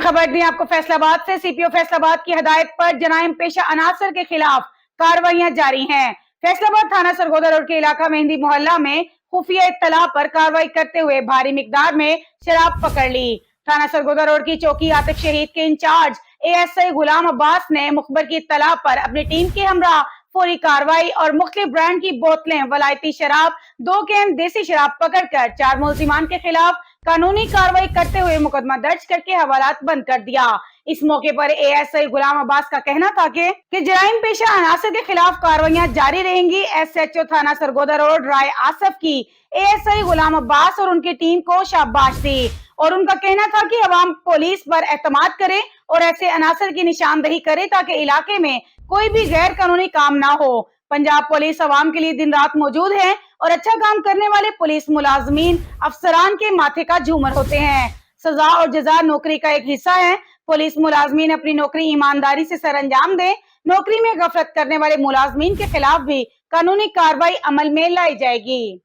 खबर दी आपको फैसलाबाद से। सीपीओ फैसलाबाद की हदायत पर जराइम पेशा अनासर के खिलाफ कार्रवाइयां जारी हैं। फैसलाबाद थाना सरगोदा रोड के इलाका मेहंदी मोहल्ला में खुफिया इत्तला पर कार्रवाई करते हुए भारी मिकदार में शराब पकड़ ली। थाना सरगोदा रोड की चौकी आतिफ शहीद के इंचार्ज एएसआई गुलाम अब्बास ने मुखबर की इत्तला पर अपनी टीम के हमरा फौरी कार्रवाई और मुख्तलिफ ब्रांड की बोतलें, वलायती शराब, 2 कैन देसी शराब पकड़कर 4 मुलजिमान के खिलाफ कानूनी कार्रवाई करते हुए मुकदमा दर्ज करके हवालात बंद कर दिया। इस मौके पर एएसआई गुलाम अब्बास का कहना था कि जराइम पेशा अनासर के खिलाफ कार्रवाइयां जारी रहेंगी। एसएचओ थाना सरगोदा रोड राय आसफ की एएसआई गुलाम अब्बास और उनकी टीम को शाबाश दी और उनका कहना था कि अवाम पुलिस पर एतमाद करे और ऐसे अनासर की निशानदही करे ताकि इलाके में कोई भी गैर कानूनी काम ना हो। पंजाब पुलिस अवाम के लिए दिन रात मौजूद है और अच्छा काम करने वाले पुलिस मुलाजमीन अफसरान के माथे का झूमर होते हैं। सजा और जजा नौकरी का एक हिस्सा है। पुलिस मुलाजमीन अपनी नौकरी ईमानदारी से सरअंजाम दें। नौकरी में गफलत करने वाले मुलाजमीन के खिलाफ भी कानूनी कार्रवाई अमल में लाई जाएगी।